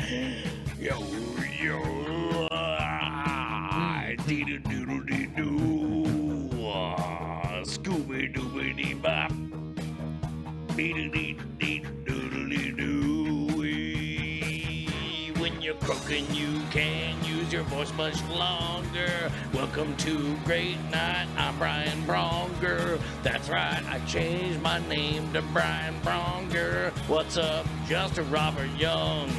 Yo, yo, dee-doo-doo-doo-dee-doo, Scooby-Dooby-Dee-Bop, dee-doo-dee-doo-doo-dee-doo. When you're cooking, you can use your voice much longer. Welcome to Great Night, I'm Brian Bronger. That's right, I changed my name to Brian Bronger. What's up, Justin Robert Young?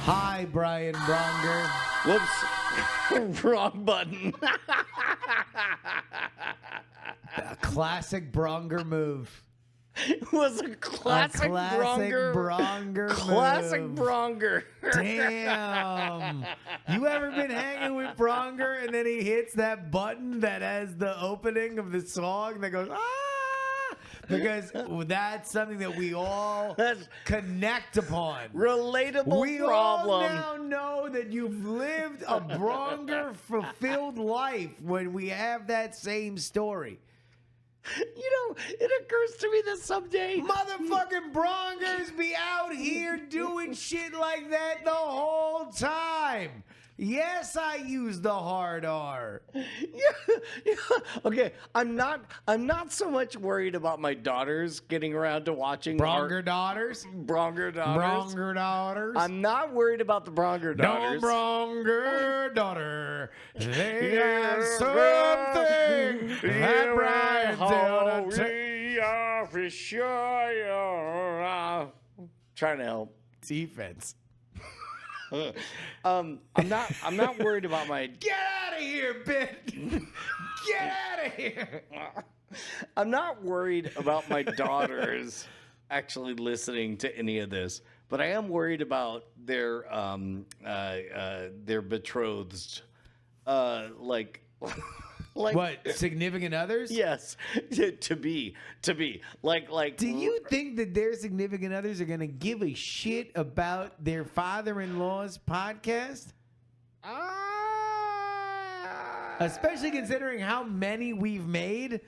Hi, Brian Bronger. Whoops. Wrong button. A classic Bronger move. It was a classic Bronger. Classic move. Bronger. Damn. You ever been hanging with Bronger and then he hits that button that has the opening of the song that goes, ah? Because that's something that we all connect upon. Relatable we problem. We all now know that you've lived a Bronger-fulfilled life when we have that same story. You know, it occurs to me that someday motherfucking Brongers be out here doing shit like that the whole time. Yes, I use the hard R. Yeah. Okay, I'm not so much worried about my daughters getting around to watching Bronger daughters. Bronger daughters. Bronger daughters. I'm not worried about the Bronger daughters. No Bronger daughter. They have something that Brian's down to for sure. Trying to help. Defense. I'm not worried about my. Get out of here, Ben. Get out of here. I'm not worried about my daughters actually listening to any of this, but I am worried about their betrothed, like what, significant others? Yes, to be like. Do you think that their significant others are going to give a shit about their father-in-law's podcast? Especially considering how many we've made.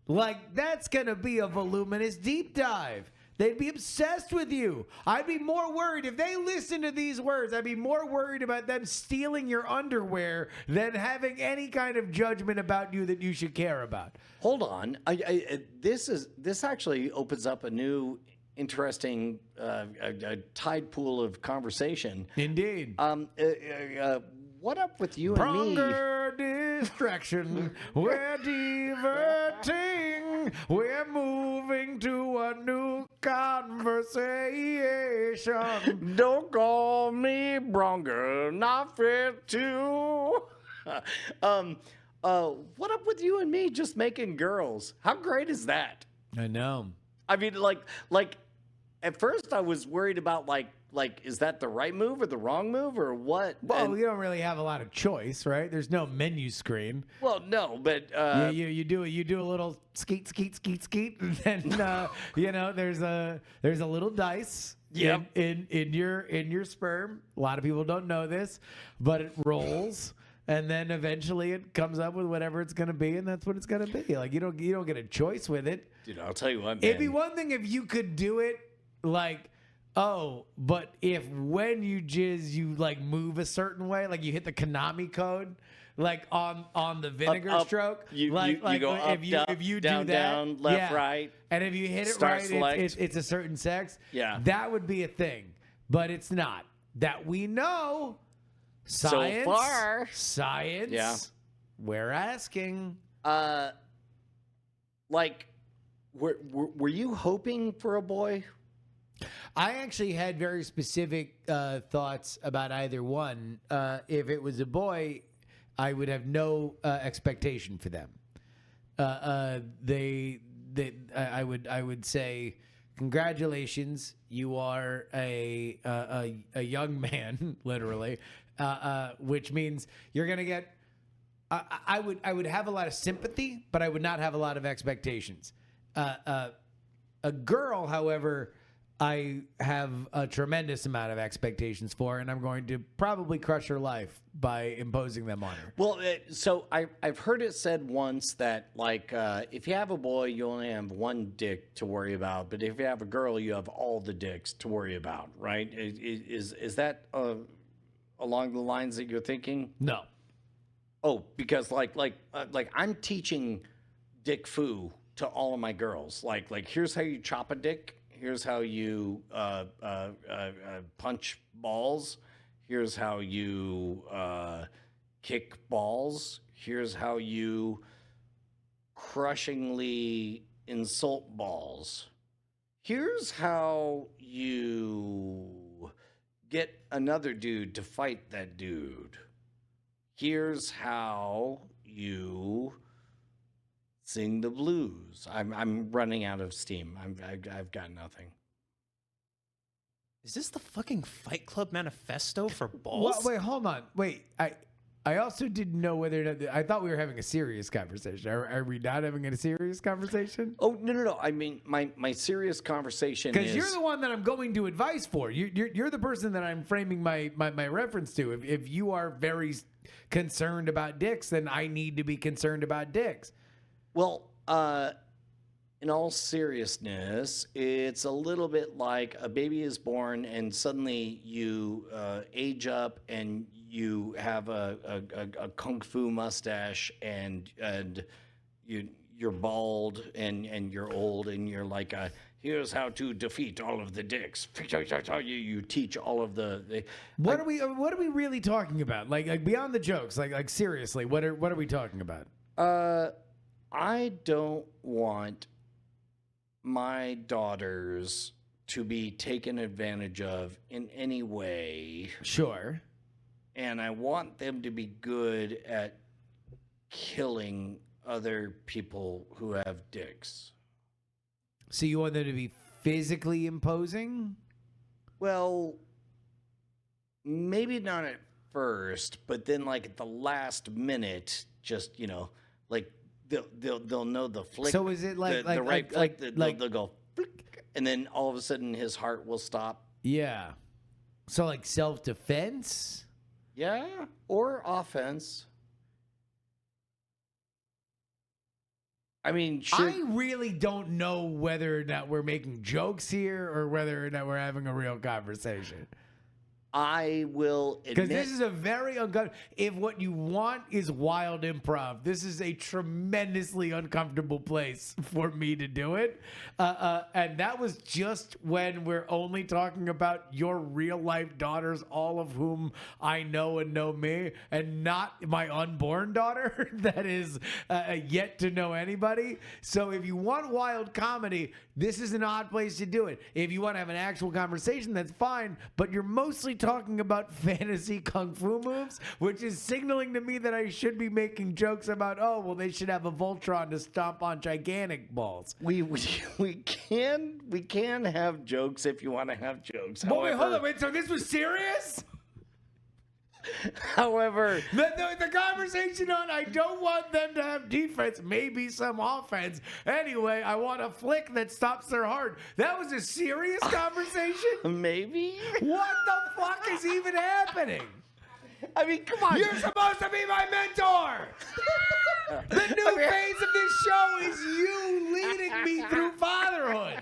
Like, that's going to be a voluminous deep dive. They'd be obsessed with you. I'd be more worried if they listen to these words. I'd be more worried about them stealing your underwear than having any kind of judgment about you that you should care about. Hold on. This actually opens up a new, interesting a tide pool of conversation. Indeed. What up with you and me? Bronger distraction. We're diverting. We're moving to a new conversation. Don't call me Bronger, not fit to. What up with you and me just making girls? How great is that? I know. I mean, like at first I was worried about like, is that the right move or the wrong move or what? Well, you don't really have a lot of choice, right? There's no menu screen. Well, no, but you do a little skeet, and then you know there's a little dice. Yep. in your sperm. A lot of people don't know this, but it rolls. And then eventually it comes up with whatever it's going to be, and that's what it's going to be. Like you don't get a choice with it. Dude, I'll tell you what, man. It'd be one thing if you could do it like, oh, but if when you jizz you like move a certain way, like you hit the Konami code, like on the vinegar stroke, you go if you up, do down, that, down, left, right, and if you hit it start right, select. it's a certain sex. Yeah, that would be a thing, but it's not that we know. Science, so far, science. Yeah, we're asking. Like, were you hoping for a boy? I actually had very specific thoughts about either one. If it was a boy, I would have no expectation for them. I would say, congratulations, you are a young man, literally, which means you're gonna get. I would have a lot of sympathy, but I would not have a lot of expectations. A girl, however, I have a tremendous amount of expectations for, and I'm going to probably crush her life by imposing them on her. Well, so I've heard it said once that, like, if you have a boy, you only have one dick to worry about, but if you have a girl, you have all the dicks to worry about, right? Is that along the lines that you're thinking? No. Oh, because like I'm teaching dick foo to all of my girls. Like here's how you chop a dick. Here's how you punch balls. Here's how you kick balls. Here's how you crushingly insult balls. Here's how you get another dude to fight that dude. Here's how you sing the blues. I'm running out of steam. I've got nothing. Is this the fucking Fight Club manifesto for balls? Wait, hold on. Wait, I also didn't know whether or not, I thought we were having a serious conversation. Are we not having a serious conversation? Oh, no. I mean, my serious conversation is... Because you're the one that I'm going to advice for. You're the person that I'm framing my reference to. If you are very concerned about dicks, then I need to be concerned about dicks. Well, in all seriousness, it's a little bit like a baby is born and suddenly you age up and you have a kung fu mustache and you're bald and you're old and you're like, here's how to defeat all of the dicks. You teach all of the what are we really talking about? Like beyond the jokes, like seriously, what are we talking about? I don't want my daughters to be taken advantage of in any way. Sure. And I want them to be good at killing other people who have dicks. So you want them to be physically imposing? Well, maybe not at first, but then like at the last minute, just, like they'll know the flick. So is it like the right flick? like they'll go flick, and then all of a sudden his heart will stop. Yeah. So like self-defense? Yeah, or offense. I mean, I really don't know whether or not we're making jokes here or whether or not we're having a real conversation. I will admit... Because this is a very uncomfortable... If what you want is wild improv, this is a tremendously uncomfortable place for me to do it. And that was just when we're only talking about your real-life daughters, all of whom I know and know me, and not my unborn daughter that is yet to know anybody. So if you want wild comedy, this is an odd place to do it. If you want to have an actual conversation, that's fine, but you're mostly talking about fantasy kung fu moves, which is signaling to me that I should be making jokes about, oh, well, they should have a Voltron to stomp on gigantic balls. We can have jokes if you want to have jokes. But wait, hold on, wait, so this was serious? However, the conversation on I don't want them to have defense, maybe some offense. Anyway, I want a flick that stops their heart. That was a serious conversation? maybe? What the fuck is even happening? I mean, come on. You're supposed to be my mentor. The new phase of this show is you leading me through fatherhood.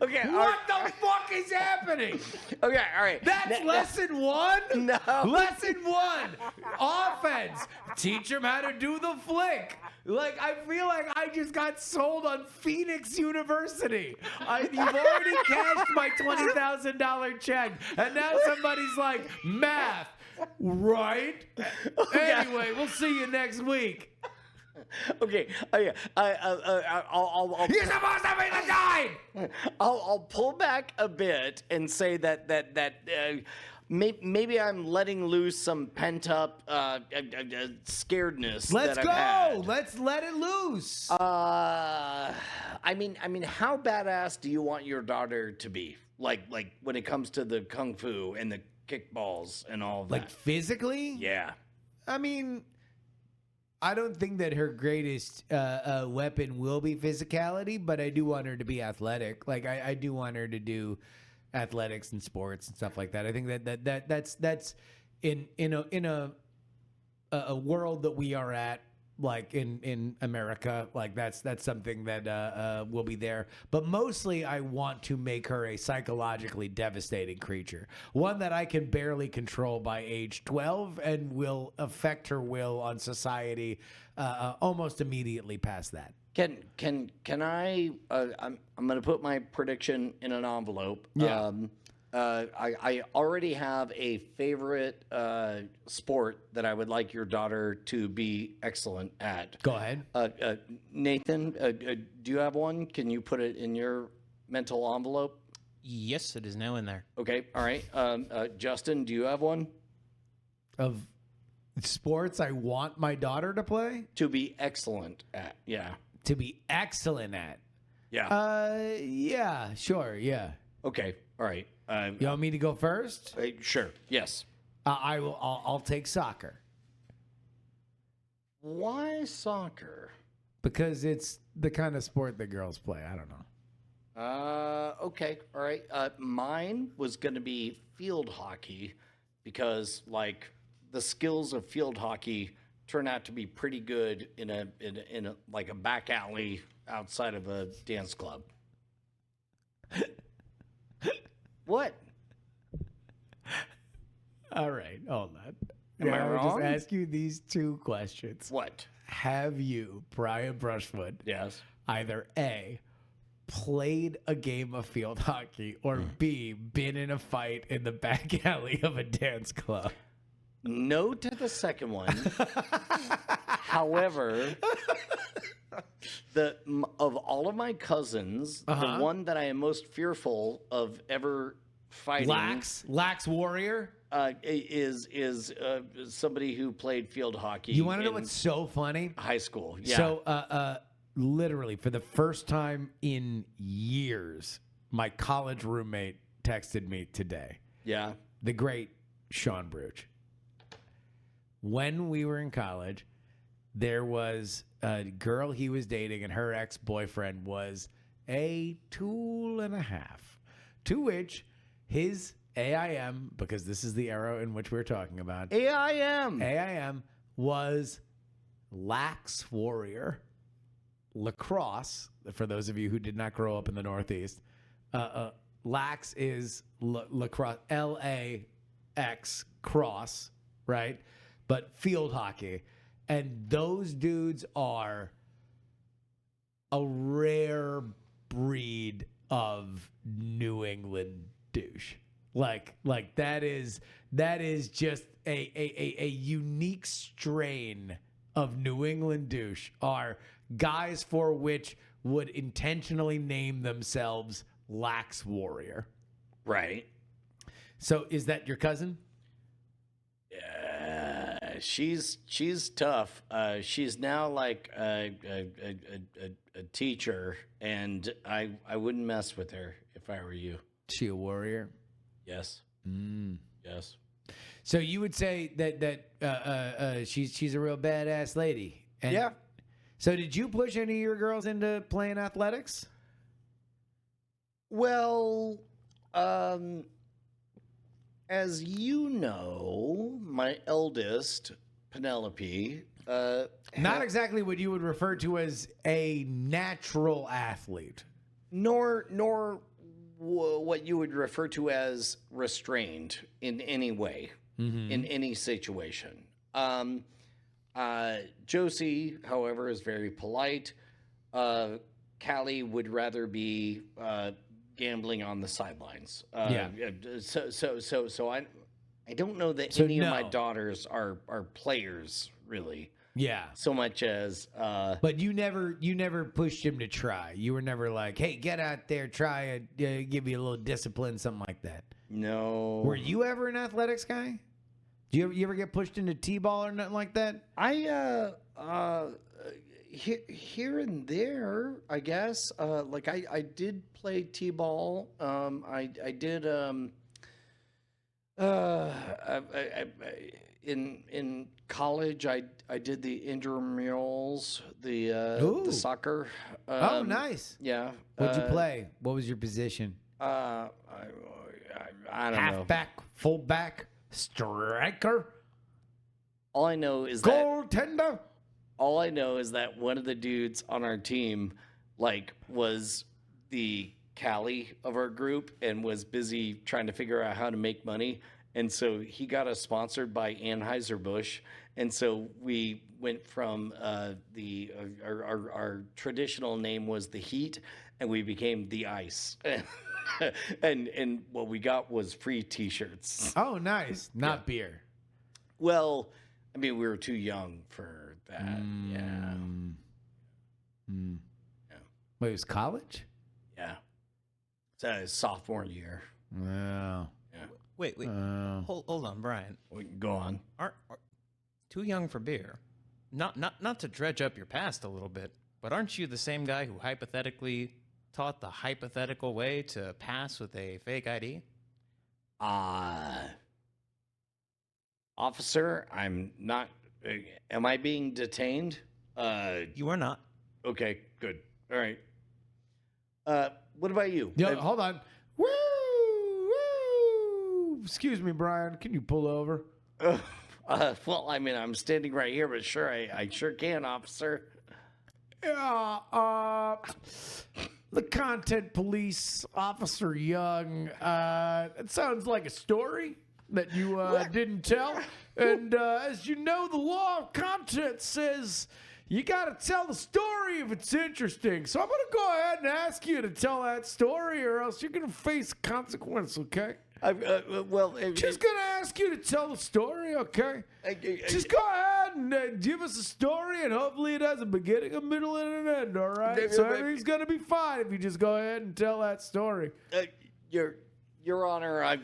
Okay. What the fuck is happening? Okay, all right. That's lesson one? No. Lesson one. Offense. Teach them how to do the flick. Like, I feel like I just got sold on Phoenix University. You've already cashed my $20,000 check, and now somebody's like, math, right? Anyway, we'll see you next week. Okay. I'll You're supposed to be the guide. I'll pull back a bit and say that maybe I'm letting loose some pent up scaredness. Let's that go. I've had. Let's let it loose. I mean, how badass do you want your daughter to be? Like when it comes to the kung fu and the kickballs and all of that. Like physically? Yeah. I mean, I don't think that her greatest weapon will be physicality, but I do want her to be athletic. Like I do want her to do athletics and sports and stuff like that. I think that's in a world that we are at, like in America, like that's something that will be there. But mostly I want to make her a psychologically devastating creature, one that I can barely control by age 12 and will affect her will on society almost immediately past that. Can I? I'm going to put my prediction in an envelope. Yeah. I already have a favorite sport that I would like your daughter to be excellent at. Go ahead. Nathan, do you have one? Can you put it in your mental envelope? Yes, it is now in there. Okay. All right. Justin, do you have one? Of sports I want my daughter to play? To be excellent at. Yeah. To be excellent at? Yeah. Yeah, sure, yeah. Okay. All right. You want me to go first? Sure. Yes. I will. I'll take soccer Why soccer? because it's the kind of sport that girls play. I don't know. Okay. All right. Mine was going to be field hockey because, like, the skills of field hockey turn out to be pretty good in a like a back alley outside of a dance club. What? All right, hold on. Am I I will wrong? just ask you these two questions. What? Have you, Brian Brushwood, Yes. either A, played a game of field hockey, or B, been in a fight in the back alley of a dance club? No to the second one. However, of all of my cousins, the one that I am most fearful of ever fighting Lax Warrior? is somebody who played field hockey. You want to know in what's so funny? high school? Yeah. So, literally, for the first time in years, my college roommate texted me today. Yeah. The great Sean Bruch. When we were in college, there was a girl he was dating, and her ex-boyfriend was a tool and a half. To which his AIM, because this is the era in which we're talking about, AIM was Lax Warrior. Lacrosse, for those of you who did not grow up in the Northeast, Lax is lacrosse, LAX cross, right? But field hockey. And those dudes are a rare breed of New England douche. Like that is just a unique strain of New England douche, are guys for which would intentionally name themselves Lax Warrior. Right. So is that your cousin? She's tough. She's now like a teacher, and I wouldn't mess with her if I were you. She a warrior? Yes. Yes. So you would say that she's a real badass lady. And Yeah. So did you push any of your girls into playing athletics? Well, as you know, my eldest, Penelope, Not exactly what you would refer to as a natural athlete. nor what you would refer to as restrained in any way, in any situation. Josie, however, is very polite. Callie would rather be gambling on the sidelines. Yeah. So I don't know that So any of my no. daughters are players really, Yeah. so much as But you never pushed him to try. You were never like, hey, get out there, try it, give you a little discipline, something like that. no. Were you ever an athletics guy? Do you ever get pushed into T-ball or nothing like that? I here and there, I guess. Like I did play t-ball. I did. in college, I did the intramurals, the Ooh. soccer. Oh, nice. Yeah. What'd you play? What was your position? I don't know. Halfback, fullback, striker, All I know is goaltender. all I know is that one of the dudes on our team, was the Cali of our group and was busy trying to figure out how to make money. And so he got us sponsored by Anheuser-Busch. And so we went from our traditional name was the Heat, and we became the Ice. and what we got was free T-shirts. Oh, nice. Not beer. Well, I mean, we were too young for that. Yeah. Wait, it was college? Yeah. It's a sophomore year. Well, Wait. Hold on, Brian. We can go on. Aren't too young for beer? Not to dredge up your past a little bit, but aren't you the same guy who hypothetically taught the hypothetical way to pass with a fake ID? Officer, I'm not. Am I being detained? You are not. Okay, good. All right. What about you? yo, hold on. Woo! Excuse me, Brian. Can you pull over? Well, I mean, I'm standing right here, but sure, I sure can, officer. Yeah, the content police officer Young. It sounds like a story that you didn't tell. And as you know, the law of content says you got to tell the story if it's interesting. So I'm going to go ahead and ask you to tell that story, or else you're going to face consequence. Okay? Just going to ask you to tell the story. Okay? Just go ahead and give us a story, and hopefully it has a beginning, a middle, and an end. All right? So everything's going to be fine if you just go ahead and tell that story. Your Honor, I'm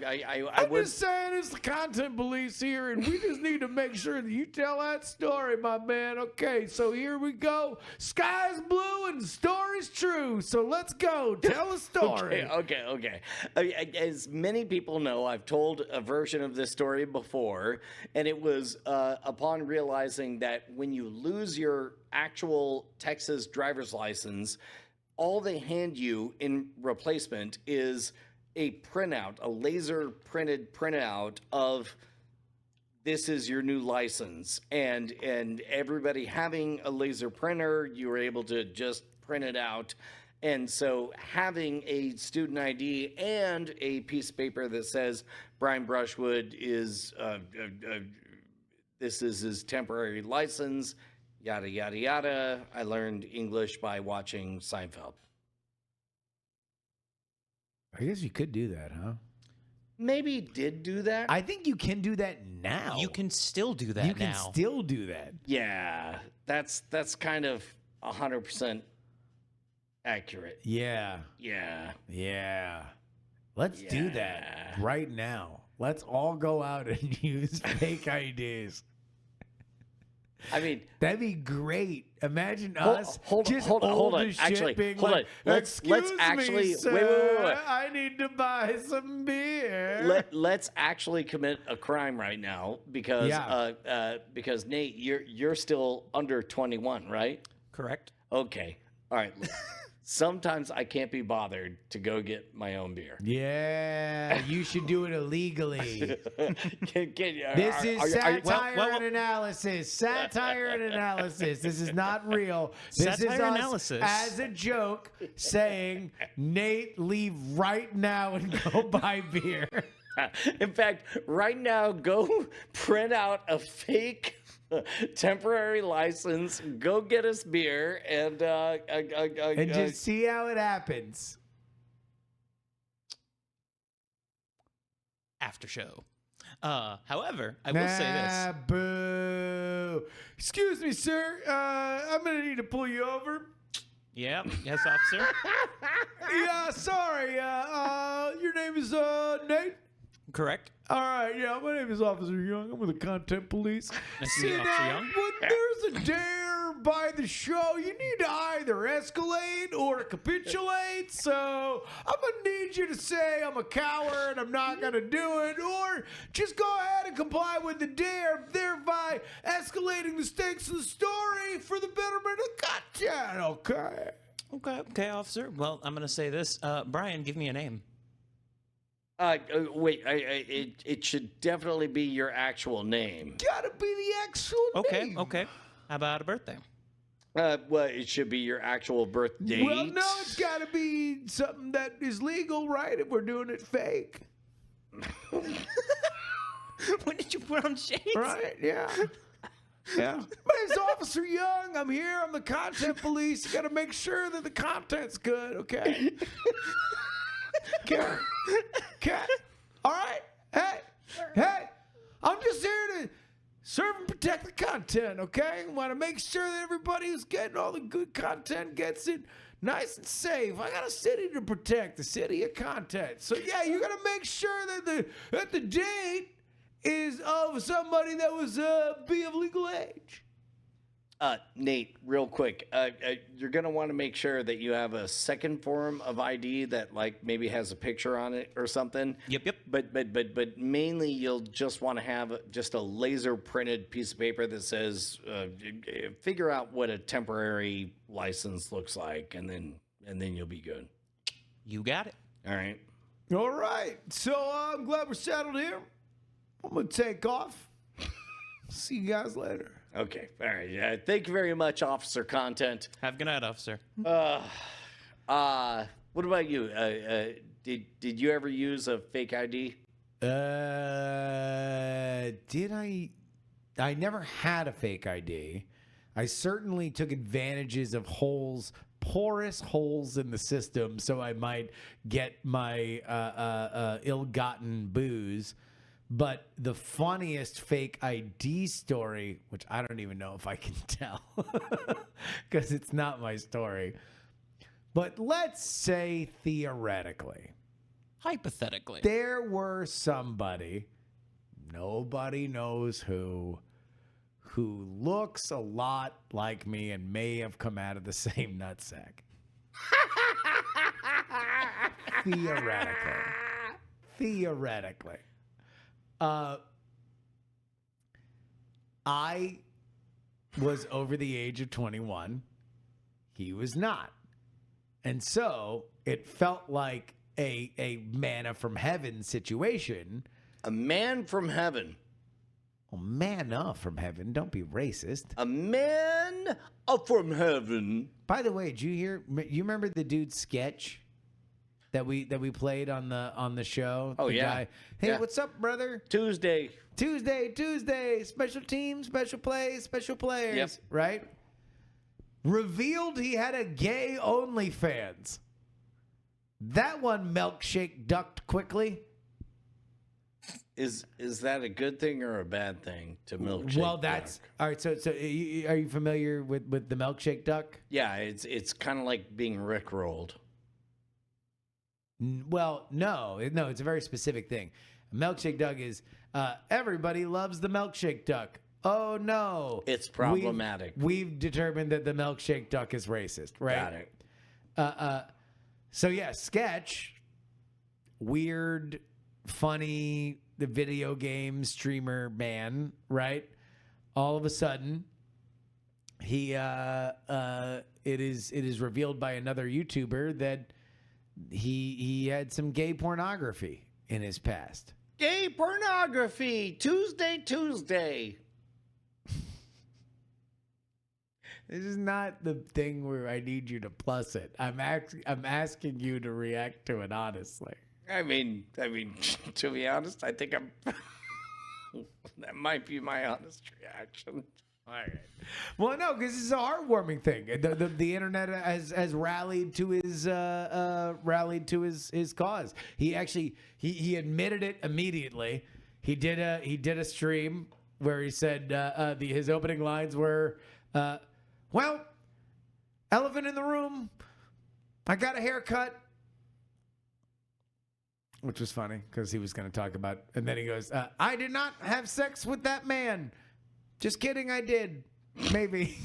just saying it's the content police here, and we just need to make sure that you tell that story, my man. Okay, so here we go. Sky's blue and the story's true. So let's go. Tell a story. Okay. As many people know, I've told a version of this story before, and it was upon realizing that when you lose your actual Texas driver's license, all they hand you in replacement is a printout, a laser printed printout of this is your new license. And everybody having a laser printer, you were able to just print it out. And so having a student ID and a piece of paper that says Brian Brushwood is this is his temporary license, yada yada yada. I learned English by watching Seinfeld. I guess you could do that, huh? Maybe did do that. I think you can do that now. You can still do that You now. can still do that. Yeah, that's kind of 100% accurate. Yeah. Let's do that right now. Let's all go out and use fake IDs. I mean, that'd be great. Imagine us hold on. as shit Actually, being hold like, on. Excuse actually me, sir, wait. I need to buy some beer. Let's actually commit a crime right now because because Nate, you're still under 21, right? Correct. Okay. All right. Sometimes I can't be bothered to go get my own beer. Yeah, you should do it illegally. This is satire and analysis. Satire and analysis. This is not real. This Satire is us analysis. as a joke saying, Nate, leave right now and go buy beer. In fact, right now, go print out a fake temporary license, go get us beer, and just see how it happens. After show. However, I will say this. Boo. Excuse me, sir. I'm going to need to pull you over. Yeah. Yes, officer. Yeah, sorry. Your name is Nate? Correct. All right, yeah, my name is Officer Young. I'm with the Content Police. Nice to meet you, Officer Young. When there's a dare by the show, you need to either escalate or capitulate. So I'm going to need you to say I'm a coward, I'm not going to do it, or just go ahead and comply with the dare, thereby escalating the stakes of the story for the betterment of the content, okay? Okay, officer. Well, I'm going to say this. Brian, give me a name. Wait, it should definitely be your actual name. Gotta be the actual name. Okay. How about a birthday? Well, it should be your actual birth date. Well, no, it's gotta be something that is legal, right? If we're doing it fake. When did you put on shades? Right, yeah. Yeah. My name's Officer Young. I'm here. I'm the Content Police. You gotta make sure that the content's good, okay? Okay. All right. Hey. I'm just here to serve and protect the content, okay? I want to make sure that everybody who's getting all the good content gets it nice and safe. I got a city to protect, the city of content. So, yeah, you got to make sure that the date is of somebody that was be of legal age. Nate, real quick, you're gonna want to make sure that you have a second form of ID that like maybe has a picture on it or something. Yep. But mainly you'll just want to have just a laser printed piece of paper that says, figure out what a temporary license looks like, and then you'll be good. You got it. All right. All right. So I'm glad we're settled here. I'm going to take off. See you guys later. Okay. All right. Thank you very much, Officer Content. Have a good night, officer. What about you? Did you ever use a fake ID? Did I? I never had a fake ID. I certainly took advantages of porous holes in the system, so I might get my ill-gotten booze. But the funniest fake ID story, which I don't even know if I can tell because it's not my story. But let's say theoretically, Hypothetically. there were somebody, nobody knows who looks a lot like me and may have come out of the same nutsack. Theoretically. I was over the age of 21. He was not. And so it felt like a manna from heaven situation. A man from heaven. Well, manna from heaven. Don't be racist. A man up from heaven. By the way, did you hear? You remember the dude's sketch that we played on the show? Oh, the yeah. Guy, hey, Yeah. what's up, brother? Tuesday. Special team, special plays, special players. Yep. Right? Revealed he had a gay OnlyFans. That one milkshake ducked quickly. Is that a good thing or a bad thing to milkshake? Well, that's duck? all right. So are you familiar with the milkshake duck? Yeah, it's kind of like being rickrolled. Well, no, it's a very specific thing. A milkshake duck is everybody loves the milkshake duck. Oh no, It's problematic. We've determined that the milkshake duck is racist, right? Got it. So yeah, sketch, weird, funny, the video game streamer man, right? All of a sudden, it is revealed by another YouTuber that he had some gay pornography in his past. Gay pornography. Tuesday. This is not the thing where I need you to plus it. I'm asking you to react to it honestly. I mean, to be honest, I think that might be my honest reaction. All right. Well, no, because this is a heartwarming thing. The internet has rallied to his cause. He actually he admitted it immediately. He did a stream where he said his opening lines were, "Well, elephant in the room. I got a haircut. which was funny because he was going to talk about, and then he goes, I did not have sex with that man. Just kidding, I did. Maybe.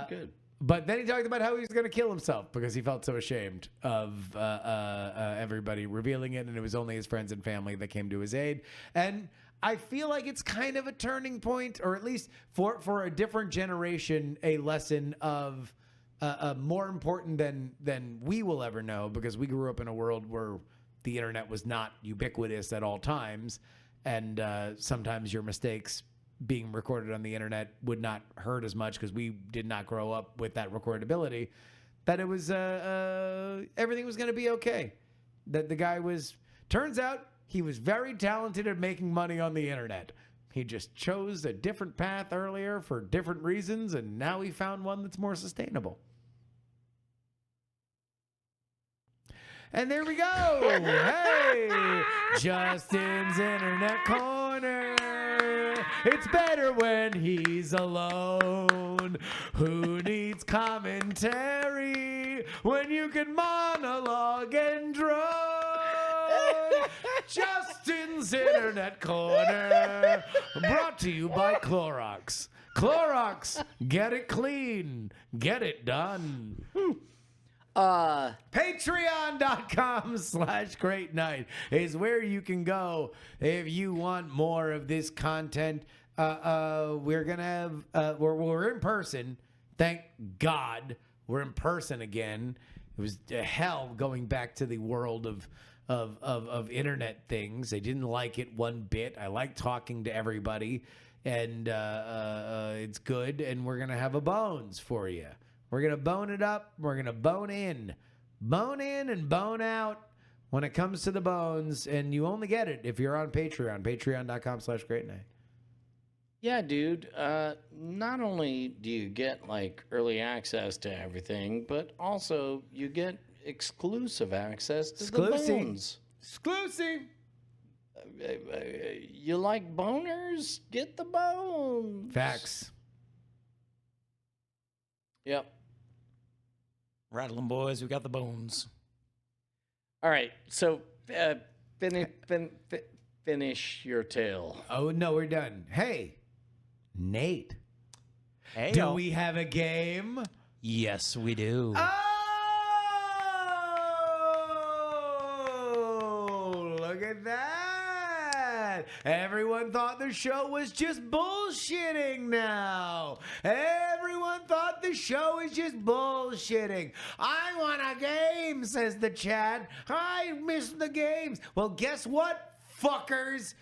Good. But then he talked about how he was going to kill himself because he felt so ashamed of everybody revealing it, and it was only his friends and family that came to his aid. And I feel like it's kind of a turning point, or at least for a different generation, a lesson of more important than we will ever know, because we grew up in a world where the internet was not ubiquitous at all times, and sometimes your mistakes being recorded on the internet would not hurt as much because we did not grow up with that recordability, that it was everything was going to be okay. That the guy turns out he was very talented at making money on the internet. He just chose a different path earlier for different reasons, and now he found one that's more sustainable. And there we go. Hey, Justin's Internet Corner. It's better when he's alone. Who needs commentary when you can monologue and drone? Justin's Internet Corner. Brought to you by Clorox. Clorox, get it clean. Get it done. Patreon.com/Great Night is where you can go if you want more of this content. We're gonna have we're in person. Thank God we're in person again. It was hell going back to the world of internet things. I didn't like it one bit. I like talking to everybody, and it's good. And we're gonna have a bones for you. We're going to bone it up. We're going to bone in. Bone in and bone out when it comes to the bones. And you only get it if you're on Patreon. Patreon.com/Great Night. Yeah, dude. Not only do you get like early access to everything, but also you get exclusive access to the bones. Exclusive. You like boners? Get the bones. Facts. Yep. Rattle 'em, boys. We got the bones. All right. So finish your tale. Oh, no, we're done. Hey, Nate. Hey, Do we have a game? Yes, we do. Oh, look at that. Everyone thought the show was just bullshitting now. Everyone thought the show is just bullshitting. I want a game, says the chat. I miss the games. Well, guess what, fuckers?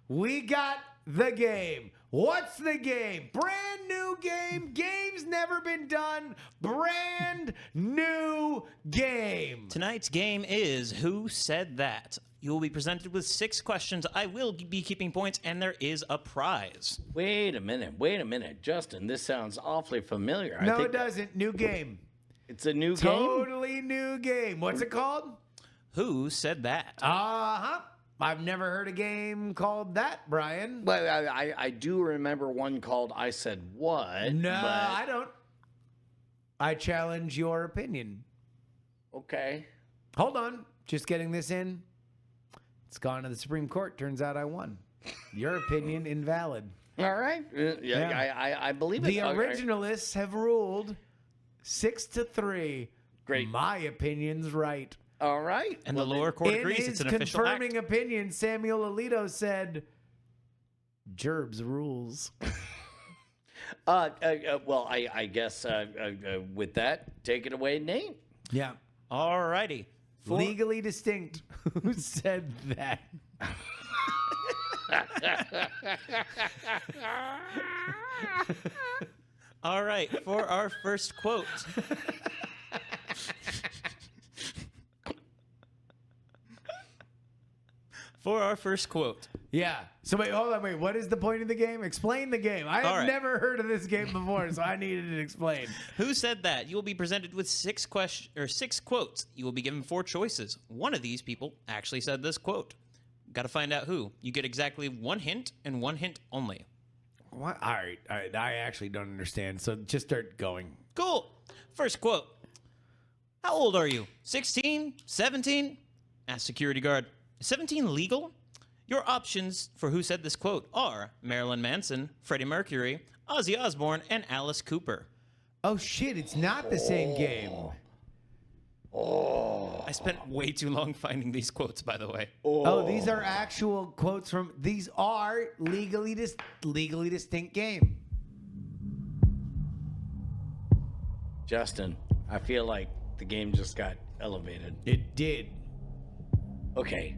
We got the game. What's the game? Brand new game. Game's never been done. Brand new game. Tonight's game is Who Said That? You will be presented with 6 questions. I will be keeping points, and there is a prize. Wait a minute. Justin, this sounds awfully familiar. No, it doesn't. New game. It's a new game? Totally new game. What's it called? Who Said That? Uh-huh. I've never heard a game called that, Brian. Well, I do remember one called I Said What. No, but... I don't. I challenge your opinion. Okay. Hold on. Just getting this in. It's gone to the Supreme Court. Turns out I won. Your opinion invalid. All right. I believe it. The originalists have ruled 6-3. Great. My opinion's right. All right. And the lower court In agrees his it's an official act. confirming opinion, Samuel Alito said, "Gerbs rules." Well, I guess with that, take it away, Nate. Yeah. Alrighty. Legally distinct. Who said that? All right. For our first quote. For our first quote. Yeah. So wait, hold on, wait. What is the point of the game? Explain the game. I have never heard of this game before, so I needed it explained. Who said that? You will be presented with 6 quotes. You will be given 4 choices. One of these people actually said this quote. Got to find out who. You get exactly 1 hint and 1 hint only. What? All right. I actually don't understand. So just start going. Cool. First quote. How old are you? 16? 17? Ask security guard, is 17 legal? Your options for who said this quote are Marilyn Manson, Freddie Mercury, Ozzy Osbourne, and Alice Cooper. Oh, shit, it's not the same game. I spent way too long finding these quotes, by the way. Oh, these are actual quotes from... These are legally distinct game. Justin, I feel like the game just got elevated. It did. Okay,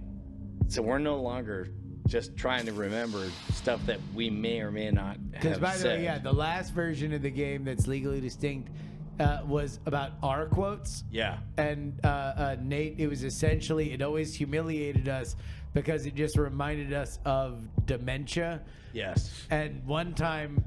so we're no longer just trying to remember stuff that we may or may not have Because, by the said. way, yeah, the last version of the game that's legally distinct was about our quotes. Yeah. And Nate, it was essentially, it always humiliated us because it just reminded us of dementia. Yes. And one time,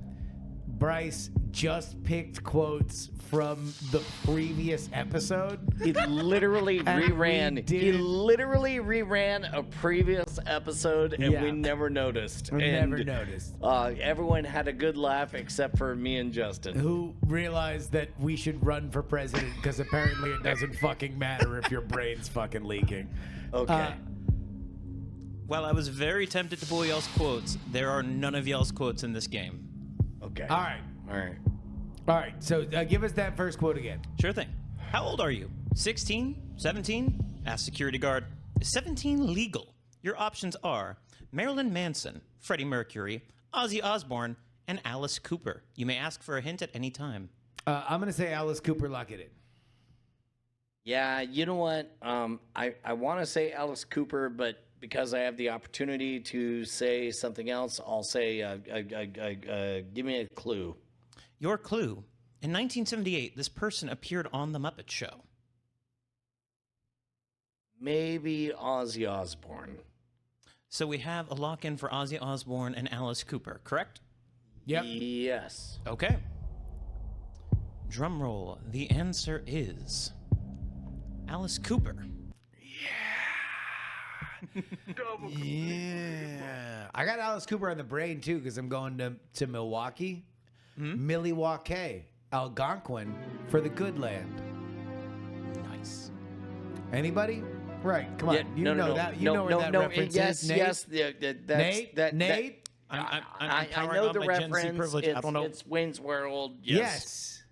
Bryce just picked quotes from the previous episode. He literally And we reran. He didn't- literally reran a previous episode, and Yeah. we never noticed. We and, never noticed. Everyone had a good laugh except for me and Justin. Who realized that we should run for president because apparently it doesn't fucking matter if your brain's fucking leaking. Okay. While I was very tempted to pull y'all's quotes, there are none of y'all's quotes in this game. Okay. All right. All right. All right. So give us that first quote again. Sure thing. How old are you? 16? 17? Ask security guard, is 17 legal? Your options are Marilyn Manson, Freddie Mercury, Ozzy Osbourne, and Alice Cooper. You may ask for a hint at any time. I'm going to say Alice Cooper, lock it in. Yeah, you know what? I want to say Alice Cooper, but because I have the opportunity to say something else, I'll say, give me a clue. Your clue. In 1978, this person appeared on The Muppet Show. Maybe Ozzy Osbourne. So we have a lock-in for Ozzy Osbourne and Alice Cooper, correct? Yep. Yes. Okay. Drum roll. The answer is Alice Cooper. Yeah. I got Alice Cooper on the brain, too, because I'm going to Milwaukee. Milwaukee. Algonquin for the good land. Nice. Anybody? Right. Come on. Yeah, You no, know no, that. You no, know where no, that no, reference yes, is, Nate? yes. That's, Nate? I'm I powering know on the my Gen Z reference. privilege. It's, I don't know. It's Wayne's World. Yes.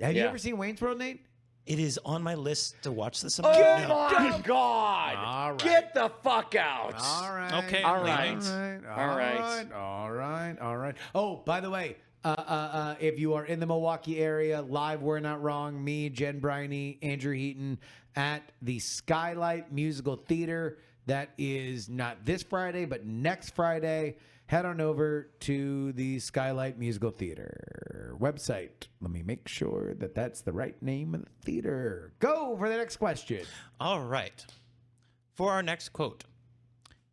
Have you Yeah. ever seen Wayne's World, Nate? It is on my list to watch this. Oh sometime. my God! All right. Get the fuck out! right. Okay, All leaving. right. All right. Oh, by the way, if you are in the Milwaukee area, live We're Not Wrong, me, Jen Briney, Andrew Heaton at the Skylight Musical Theater. That is not this Friday, but next Friday. Head on over to the Skylight Musical Theater website. Let me make sure that that's the right name of the theater. Go for the next question. All right. For our next quote,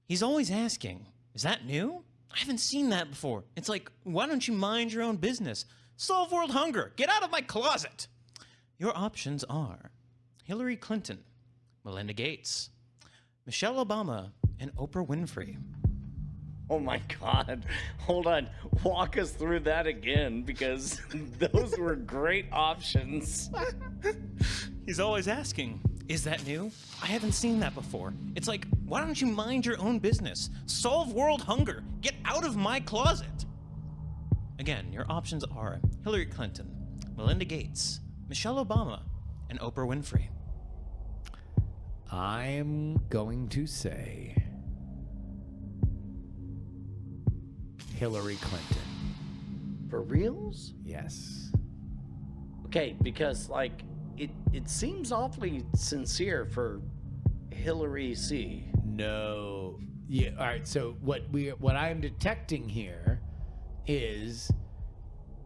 he's always asking, is that new? I haven't seen that before. It's like, why don't you mind your own business? Solve world hunger. Get out of my closet. Your options are Hillary Clinton, Melinda Gates, Michelle Obama, and Oprah Winfrey. Oh my God. Hold on. Walk us through that again because those were great options. He's always asking, is that new? I haven't seen that before. It's like, why don't you mind your own business? Solve world hunger. Get out of my closet. Again, your options are Hillary Clinton, Melinda Gates, Michelle Obama, and Oprah Winfrey. I'm going to say Hillary Clinton. For reals? Yes. Okay, because like it seems awfully sincere for Hillary C. No. Yeah. All right. So what I'm detecting here is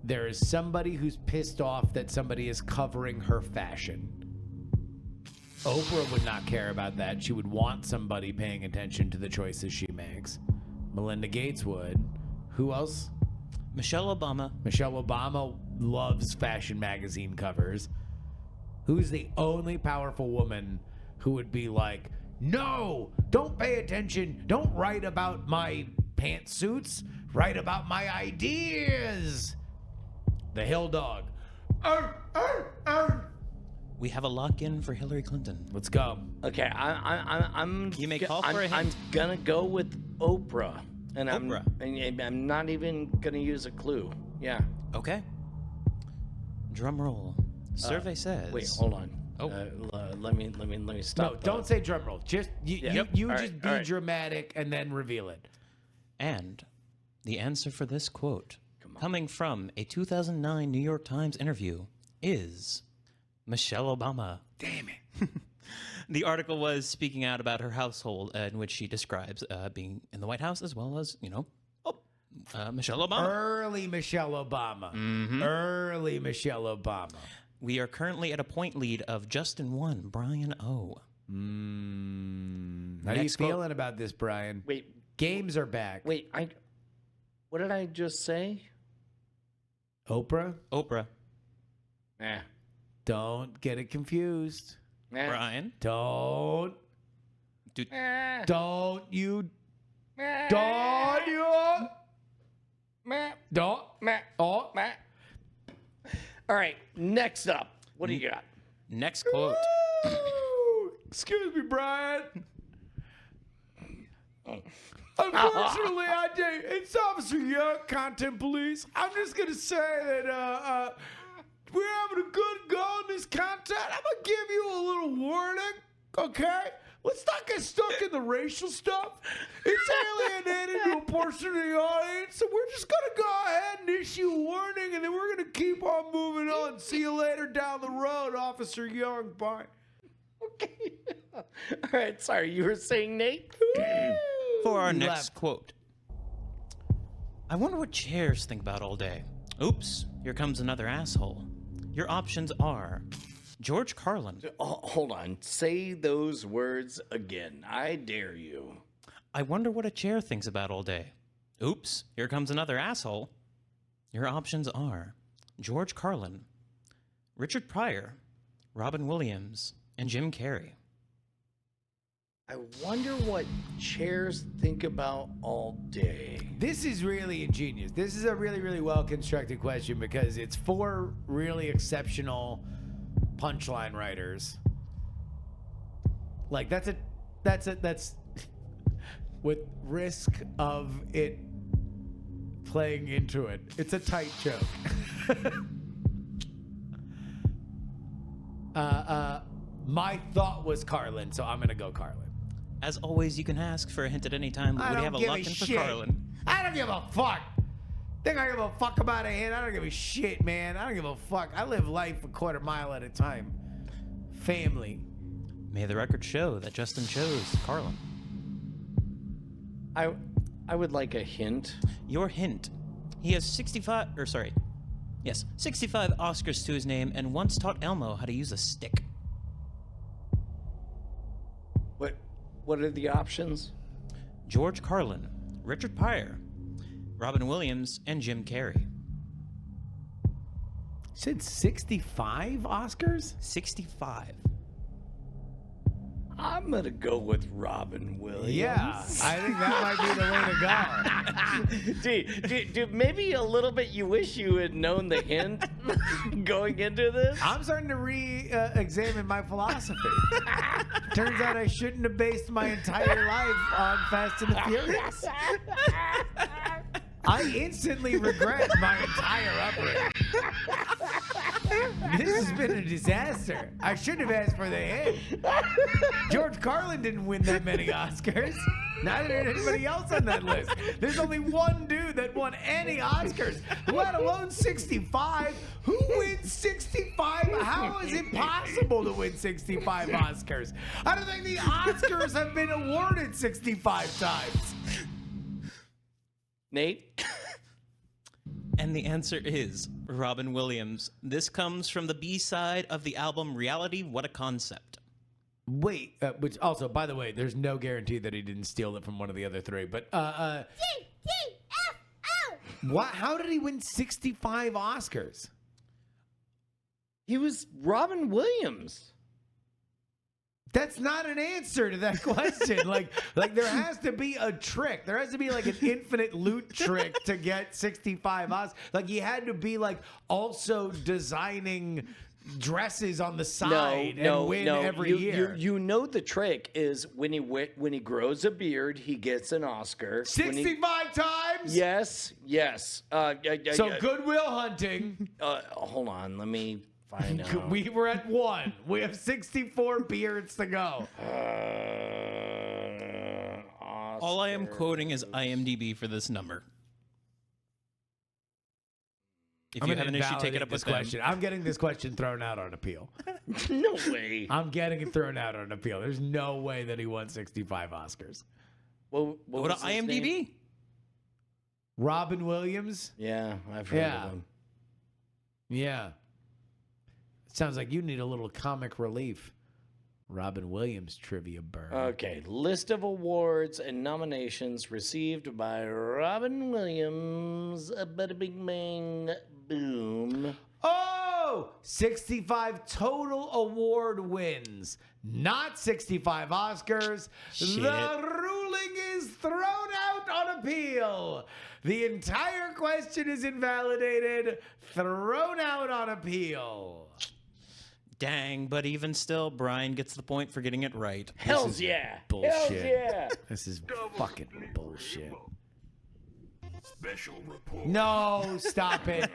there is somebody who's pissed off that somebody is covering her fashion. Oprah would not care about that. She would want somebody paying attention to the choices she makes. Melinda Gates would. Who else? Michelle Obama. Michelle Obama loves fashion magazine covers. Who's the only powerful woman who would be like, no, don't pay attention. Don't write about my pantsuits. Write about my ideas. The Hill Dog. We have a lock-in for Hillary Clinton. Let's go. Okay, I'm. You may call for a hint. I'm gonna go with Oprah, and Oprah. I'm not even gonna use a clue. Yeah. Okay. Drum roll. Survey says. Wait, hold on. Oh. Let me stop. No, don't say drum roll. Just you Yep. just All right, be all right. dramatic and then reveal it. And the answer for this quote, coming from a 2009 New York Times interview, is Michelle Obama. Damn it. The article was speaking out about her household, in which she describes being in the White House as well as, Michelle Obama. Early Michelle Obama. Mm-hmm. Early Michelle Obama. We are currently at a point lead of Justin 1, Brian 0. How are you Next quote. feeling about this, Brian? Wait, Games are back. wait. What did I just say? Oprah, Oprah. don't get it confused. Brian. Don't you. Don't you. Oh. All right, next up. What do you got? Next quote. Ooh, excuse me, Brian. Unfortunately, it's Officer Young, Content Police. I'm just going to say that we're having a good go in this content. I'm going to give you a little warning, okay? Let's not get stuck in the racial stuff. It's alienating to a portion of the audience, so we're just going to go ahead and issue a warning, and then we're going to keep on moving on. See you later down the road, Officer Young. Bye. Okay. All right, sorry, you were saying Nate? For our You next left. quote. I wonder what chairs think about all day. Oops, here comes another asshole. Your options are George Carlin. Oh, hold on. Say those words again. I dare you. I wonder what a chair thinks about all day. Oops, here comes another asshole. Your options are George Carlin, Richard Pryor, Robin Williams, and Jim Carrey. I wonder what chairs think about all day. This is really ingenious. This is a really, really well-constructed question because it's four really exceptional punchline writers. Like that's with risk of it playing into it. It's a tight joke. My thought was Carlin, so I'm gonna go Carlin. As always, you can ask for a hint at any time, but I we don't have a give a lock-in for shit. Carlin. I don't give a fuck. Think I give a fuck about a hint? I don't give a shit, man. I don't give a fuck. I live life a quarter mile at a time. Family. May the record show that Justin chose Carlin. I would like a hint. Your hint. He has 65 Oscars to his name and once taught Elmo how to use a stick. What are the options? George Carlin, Richard Pryor, Robin Williams, and Jim Carrey. You said 65 Oscars? 65. I'm gonna go with Robin Williams. Yeah, I think that might be the way to go. Dude, maybe a little bit you wish you had known the hint going into this. I'm starting to re-examine my philosophy. Turns out I shouldn't have based my entire life on Fast and the Furious. I instantly regret my entire upbringing. This has been a disaster. I shouldn't have asked for the hint. George Carlin didn't win that many Oscars. Neither did anybody else on that list. There's only one dude that won any Oscars, let alone 65. Who wins 65? How is it possible to win 65 Oscars? I don't think the Oscars have been awarded 65 times. Nate? And the answer is Robin Williams. This comes from the B-side of the album Reality, What a Concept. Wait, which also, by the way, there's no guarantee that he didn't steal it from one of the other three. But what? How did he win 65 Oscars? He was Robin Williams. That's not an answer to that question. like there has to be a trick. There has to be like an infinite loot trick to get 65 Oscars. Like he had to be like also designing dresses on the side and win every year. You know the trick is when he grows a beard, he gets an Oscar. 65 times? Yes. So Goodwill Hunting. Hold on, let me find out. We were at 1. We have 64 beards to go. All I am quoting is IMDb for this number. If you have an issue, take it up with this question. I'm getting this question thrown out on appeal. No way. I'm getting it thrown out on appeal. There's no way that he won 65 Oscars. What Go to was his IMDb. name? Robin Williams? Yeah, I've heard of him. Yeah. Sounds like you need a little comic relief. Robin Williams trivia burn. Okay, list of awards and nominations received by Robin Williams. Bada bing bang boom. Oh! 65 total award wins. Not 65 Oscars. Shit. The ruling is thrown out on appeal. The entire question is invalidated. Thrown out on appeal. Dang, but even still, Brian gets the point for getting it right. Hells yeah. Bullshit. Hells yeah. This is fucking bullshit. Special report. No, stop it.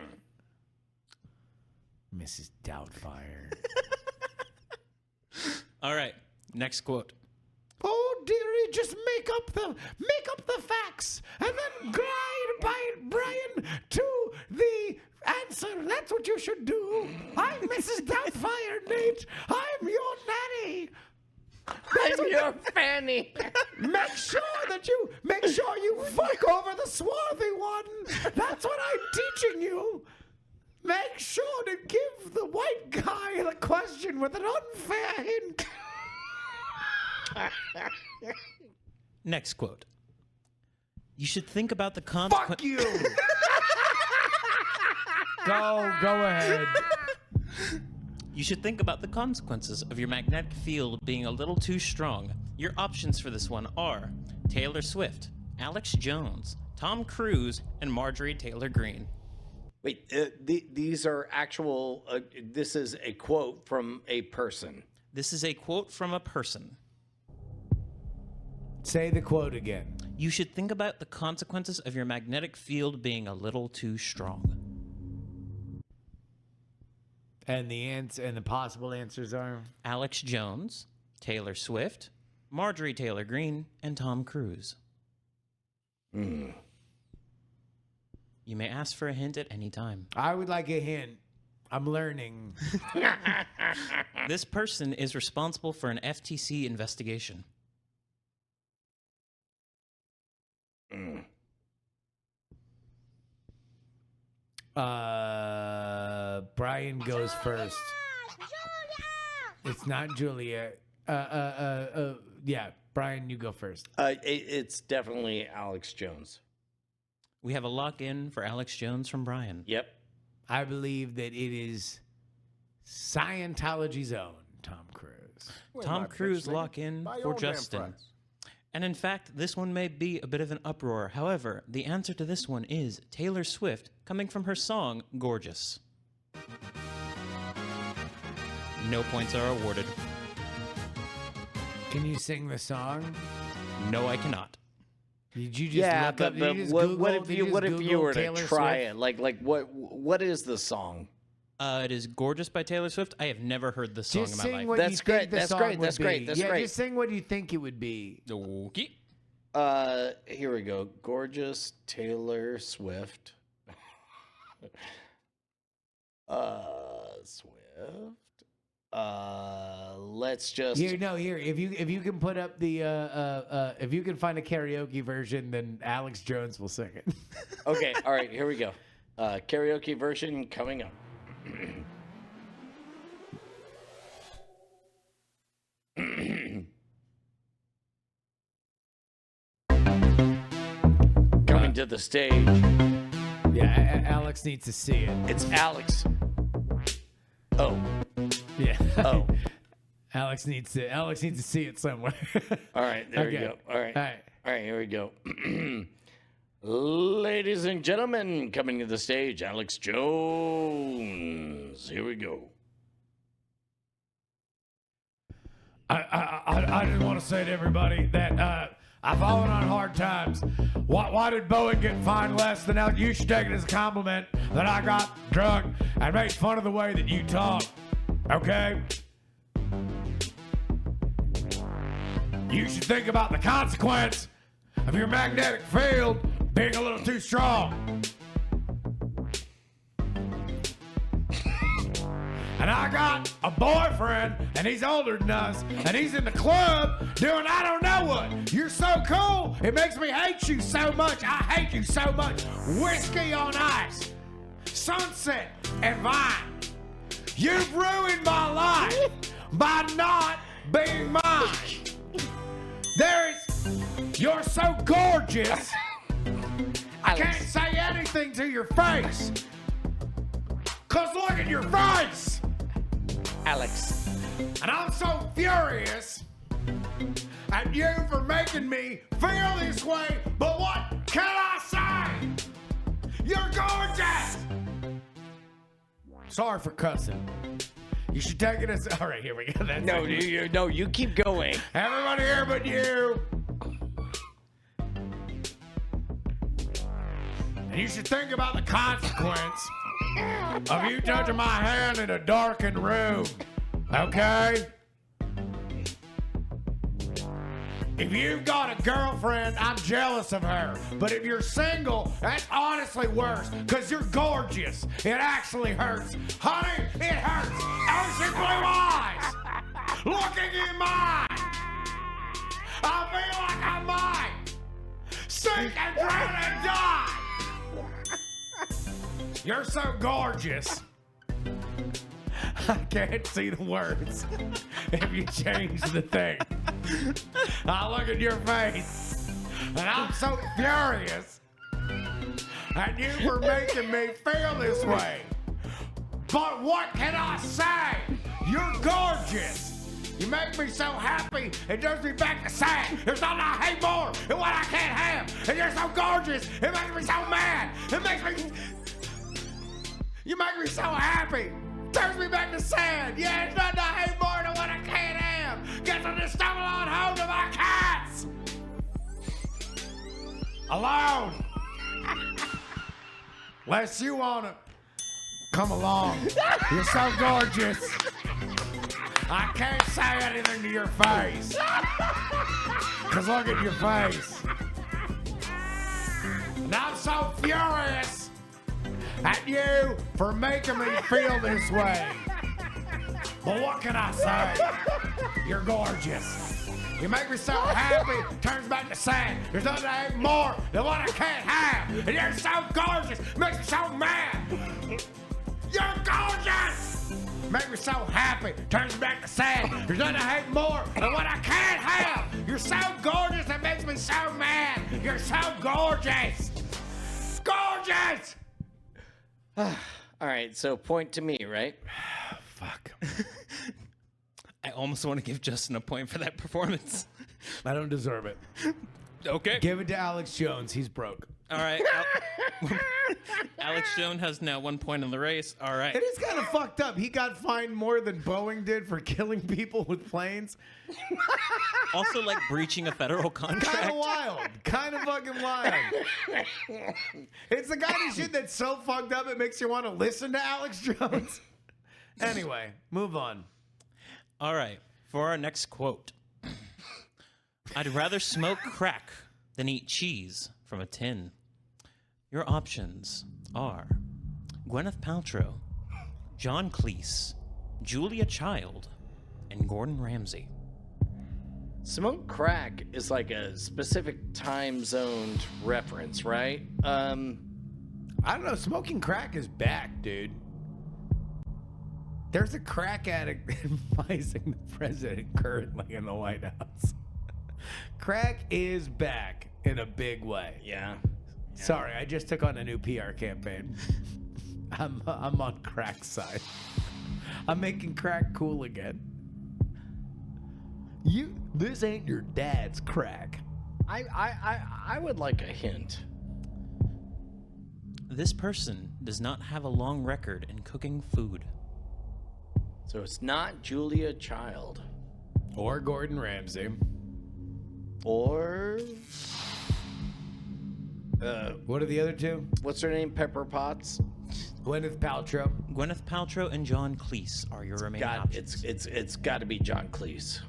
Mrs. Doubtfire. All right, next quote. Oh, dearie, just make up the facts and then guide Brian to the answer. That's what you should do. I'm Mrs. Doubtfire, Nate. I'm your nanny. I'm your fanny. Make sure you fuck over the swarthy one. That's what I'm teaching you. Make sure to give the white guy the question with an unfair hint. Next quote. You should think about the consequence. Fuck you. Go ahead. You should think about the consequences of your magnetic field being a little too strong. Your options for this one are Taylor Swift, Alex Jones, Tom Cruise, and Marjorie Taylor Greene. Wait, these are actual. This is a quote from a person. This is a quote from a person. Say the quote again. You should think about the consequences of your magnetic field being a little too strong. And the possible answers are Alex Jones, Taylor Swift, Marjorie Taylor Greene, and Tom Cruise. You may ask for a hint at any time. I would like a hint. I'm learning. This person is responsible for an FTC investigation. Brian goes first. It's not Julia. Yeah, Brian, you go first. It's definitely Alex Jones. We have a lock-in for Alex Jones from Brian. Yep. I believe that it is Scientology's own Tom Cruise. Tom Cruise lock-in for Justin. And in fact, this one may be a bit of an uproar. However, the answer to this one is Taylor Swift, coming from her song, Gorgeous. No points are awarded. Can you sing the song? No, I cannot. Did you just Yeah, look but, up? but Did you what, what Google- if you did what if just you Google were to Taylor try Swift? it? Like what is the song? It is Gorgeous by Taylor Swift. I have never heard this song Just in my sing life. what That's you think great, the that's song great, would that's be. great, that's yeah, great. just sing what you think it would be. Okay. Here we go. Gorgeous Taylor Swift. Swift. Let's just Here. If you can put up the if you can find a karaoke version, then Alex Jones will sing it. Okay, all right, here we go. Karaoke version coming up. Coming to the stage, Yeah, Alex needs to see it. it's Alex. Oh, Yeah. oh. Alex needs to see it somewhere. All right, there we Okay. go. All right. All right. All right, here we go. Ladies and gentlemen, coming to the stage, Alex Jones. Here we go. I just want to say to everybody that I've fallen on hard times. Why did Bowen get fined less than Alex? You should take it as a compliment that I got drunk and made fun of the way that you talk. Okay? You should think about the consequence of your magnetic field being a little too strong. And I got a boyfriend, and he's older than us, and he's in the club doing I don't know what. You're so cool, it makes me hate you so much. I hate you so much. Whiskey on ice, sunset, and vine. You've ruined my life by not being mine. You're so gorgeous, I can't say anything to your face. Cause look at your face! Alex. And I'm so furious at you for making me feel this way, but what can I say? You're gorgeous! Sorry for cussing. You should take it as... All right, here we go. That's it. No, you keep going. Everybody here but you. And you should think about the consequence of you touching my hand in a darkened room, okay? If you've got a girlfriend, I'm jealous of her. But if you're single, that's honestly worse, because you're gorgeous. It actually hurts. Honey, it hurts. Ocean blue eyes looking in mine. I feel like I might sink and drown and die. You're so gorgeous. I can't see the words if you change the thing. I look at your face, and I'm so furious at you for making me feel this way. But what can I say? You're gorgeous. You make me so happy, it does me back to sad. There's nothing I hate more than what I can't have. And you're so gorgeous, it makes me so mad. You make me so happy. Turns me back to sad. Yeah, it's nothing I hate more than what I can't have. Guess I just stumble on home to my cats. Alone. Unless you want to come along. You're so gorgeous. I can't say anything to your face. Because look at your face. And I'm so furious at you for making me feel this way. But what can I say? You're gorgeous. You make me so happy, turns back to sad. There's nothing I hate more than what I can't have. And you're so gorgeous, makes me so mad. You're gorgeous! Make me so happy, turns back to sad. There's nothing I hate more than what I can't have. You're so gorgeous, that makes me so mad. You're so gorgeous. Gorgeous! All right, so point to me, right? Fuck. I almost want to give Justin a point for that performance. I don't deserve it. Okay. Give it to Alex Jones. He's broke. All right. Alex Jones has now 1 point in the race. All right. It is kind of fucked up. He got fined more than Boeing did for killing people with planes. Also, like breaching a federal contract. Kind of wild. Kind of fucking wild. It's the kind of shit that's so fucked up it makes you want to listen to Alex Jones. Anyway, move on. All right. For our next quote. I'd rather smoke crack than eat cheese from a tin. Your options are Gwyneth Paltrow, John Cleese, Julia Child, and Gordon Ramsay. Smoke crack is like a specific time zoned reference, right? I don't know. Smoking crack is back, dude. There's a crack addict advising the president currently in the White House. Crack is back in a big way. Yeah. Sorry, I just took on a new PR campaign. I'm on crack's side. I'm making crack cool again. This ain't your dad's crack. I would like a hint. This person does not have a long record in cooking food. So it's not Julia Child. Or Gordon Ramsay. Or What are the other two? what's her name? Pepper Potts. Gwyneth Paltrow. Gwyneth Paltrow and John Cleese are your remaining options. It's got to be John Cleese.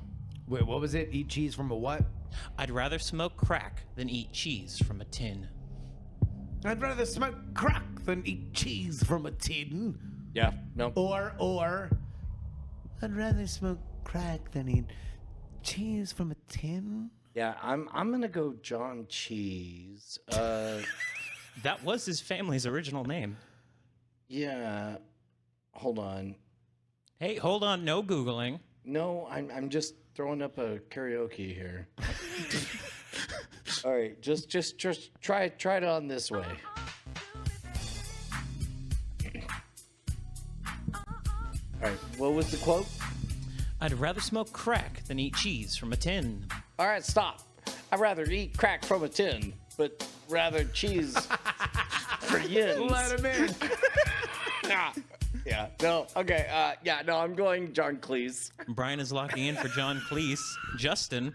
Wait, what was it? Eat cheese from a what? I'd rather smoke crack than eat cheese from a tin. I'd rather smoke crack than eat cheese from a tin. Yeah. No. Or I'd rather smoke crack than eat cheese from a tin. Yeah, I'm gonna go John Cheese. That was his family's original name. Yeah. Hold on. Hey, hold on, no Googling. No, I'm just throwing up a karaoke here. All right, just try it on this way. All right, what was the quote? I'd rather smoke crack than eat cheese from a tin. All right, stop. I'd rather eat crack from a tin, but rather cheese for yins. Let him in. Yeah, no, okay, yeah, no, I'm going John Cleese. Brian is locking in for John Cleese. Justin.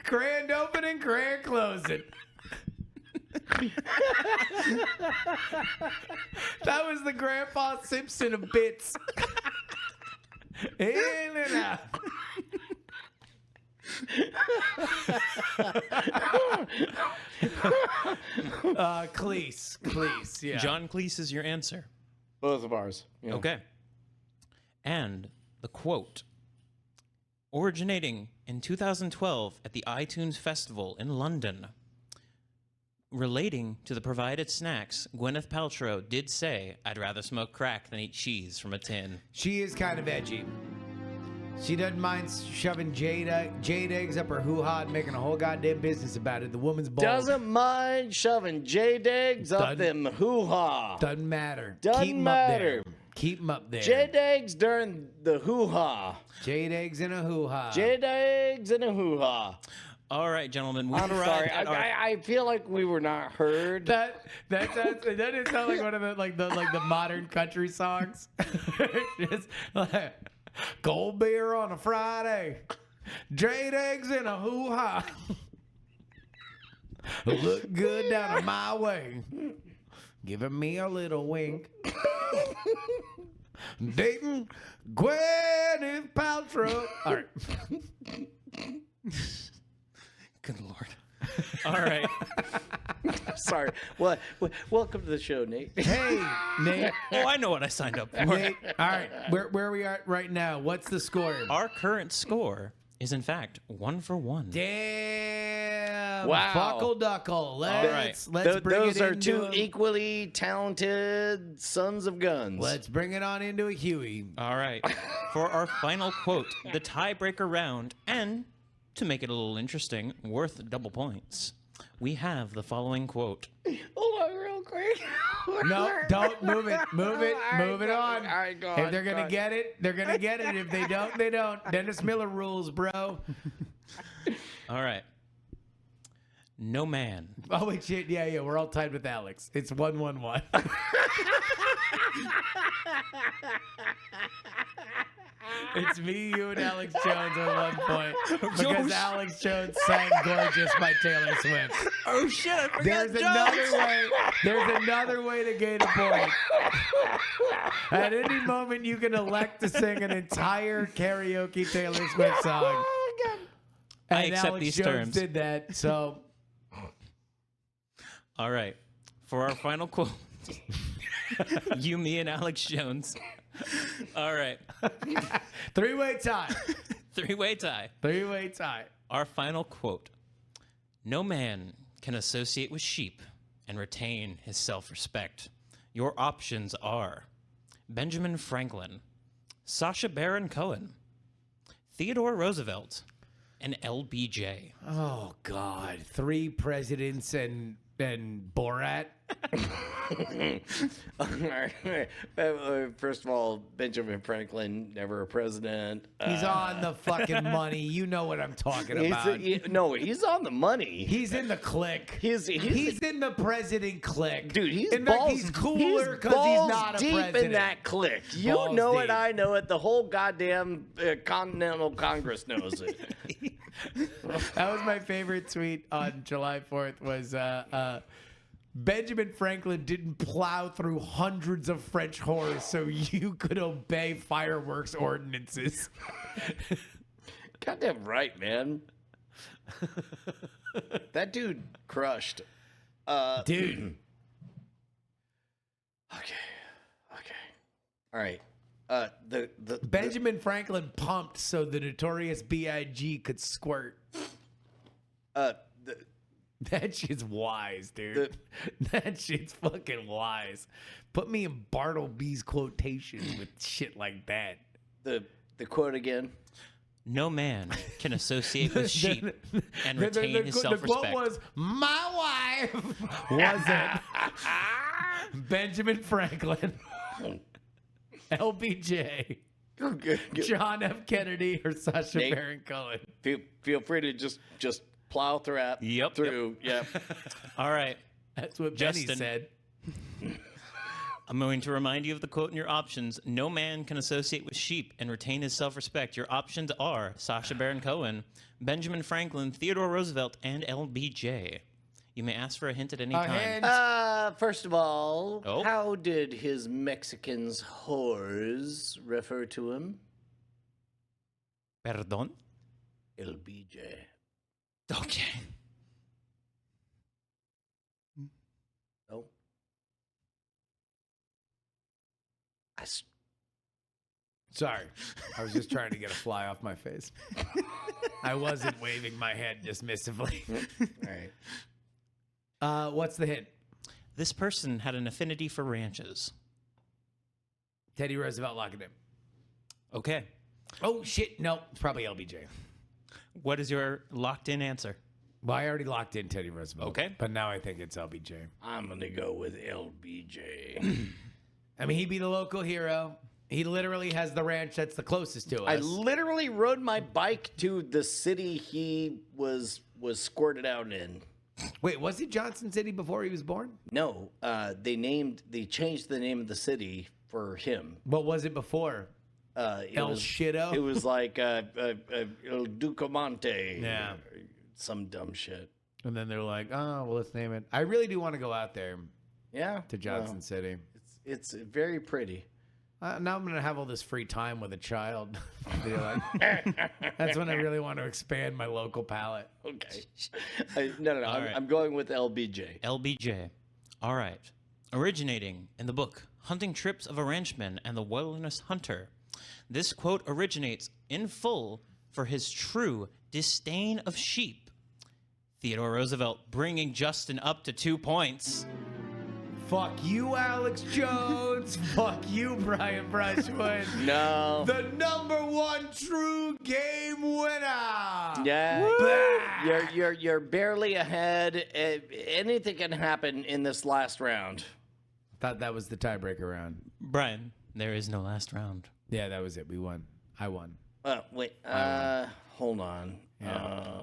Grand opening, grand closing. That was the Grandpa Simpson of bits. In and out. Cleese, yeah. John Cleese is your answer. Both of ours. Yeah. Okay. And the quote, originating in 2012 at the iTunes Festival in London, relating to the provided snacks, Gwyneth Paltrow did say, I'd rather smoke crack than eat cheese from a tin. She is kind of edgy. She doesn't mind shoving jade eggs up her hoo-ha and making a whole goddamn business about it. The woman's bold. Doesn't mind shoving jade eggs up them hoo-ha. Doesn't matter. Doesn't Keep 'em matter. up there. Keep 'em up there. Jade eggs during the hoo-ha. Jade eggs in a hoo-ha. Jade eggs in a hoo-ha. All right, gentlemen. I'm sorry. I feel like we were not heard. That doesn't sound like one of the modern country songs. Just like, cold beer on a Friday, jade eggs in a hoo-ha. Look good down on my way, giving me a little wink. Dating Gwyneth Paltrow. All right. Good Lord. All right. Sorry. Welcome to the show, Nate. Hey, Nate. Oh, I know what I signed up for. Nate. All right. Where are we at right now? What's the score? Our current score is, in fact, 1-for-1. Damn. Wow. Buckle duckle. Let's bring Those it are into two equally talented sons of guns. Let's bring it on into a Huey. All right. For our final quote, the tiebreaker round, and to make it a little interesting, worth double points, we have the following quote. Hold on real quick. No, don't move it. Move it. All right, Move it go on. All right, go If on, they're go going to on. get it, they're going to get it. If they don't, they don't. Dennis Miller rules, bro. All right. No man. Oh, wait, shit. Yeah. We're all tied with Alex. It's 1-1-1. It's me, you, and Alex Jones at one point. Because Alex Jones sang Gorgeous by Taylor Swift. Oh, shit. I forgot There's another way. There's another way to gain a point. At any moment, you can elect to sing an entire karaoke Taylor Swift song. I And accept Alex these Jones terms. did that, so All right. For our final quote, you, me, and Alex Jones. All right. three-way tie. Three-way tie. Three-way tie. Our final quote. No man can associate with sheep and retain his self-respect. Your options are Benjamin Franklin, Sacha Baron Cohen, Theodore Roosevelt, and LBJ. Oh God, 3 presidents and Borat. First of all, Benjamin Franklin, never a president. He's on the fucking money. You know what I'm talking about. He's on the money. He's in the clique. He's in the president clique. Dude, he's in fact, balls, he's cooler because he's not a deep president. in that clique. You Balls know deep. it, I know it. The whole goddamn Continental Congress knows it. That was my favorite tweet on July 4th was Benjamin Franklin didn't plow through hundreds of French whores so you could obey fireworks ordinances. Goddamn right, man. That dude crushed. Dude. Okay. All right. The Benjamin Franklin pumped so the notorious B.I.G. could squirt. That shit's wise, dude. That shit's fucking wise. Put me in Bartleby's quotations with shit like that. The quote again. No man can associate with sheep and retain his self-respect. The quote was, my wife wasn't Benjamin Franklin, LBJ, John F. Kennedy, or Sacha Nate, Baron Cohen. Feel free to just plow through. Yep. All right. That's what Justin Benny said. I'm going to remind you of the quote in your options. No man can associate with sheep and retain his self-respect. Your options are Sacha Baron Cohen, Benjamin Franklin, Theodore Roosevelt, and LBJ. You may ask for a hint at any time. Hint. First of all, how did his Mexicans whores refer to him? Perdón? LBJ. Okay. No. Sorry. I was just trying to get a fly off my face. I wasn't waving my head dismissively. All right. What's the hint? This person had an affinity for ranches. Teddy Roosevelt, lock it in. Okay. Oh, shit. No, it's probably LBJ. What is your locked-in answer? Well, I already locked in Teddy Roosevelt. Okay. But now I think it's LBJ. I'm going to go with LBJ. I mean, he'd be the local hero. He literally has the ranch that's the closest to us. I literally rode my bike to the city he was squirted out in. Wait, was he Johnson City before he was born? No, they changed the name of the city for him. What was it before? El Shitto? It was like El Ducamonte. Yeah. Some dumb shit. And then they're like, oh, well, let's name it. I really do want to go out there Yeah. to Johnson City. It's very pretty. Now I'm going to have all this free time with a child. Be like, that's when I really want to expand my local palate. Okay. No. right. I'm going with LBJ. LBJ. All right. Originating in the book Hunting Trips of a Ranchman and the Wilderness Hunter, this quote originates in full for his true disdain of sheep. Theodore Roosevelt bringing Justin up to 2 points. Fuck you, Alex Jones. Fuck you, Brian Brushwood. No. The #1 true game winner. Yeah. You're barely ahead. Anything can happen in this last round. Thought that was the tiebreaker round. Brian, there is no last round. Yeah, that was it. We won. I won. Wait. Hold on. Yeah.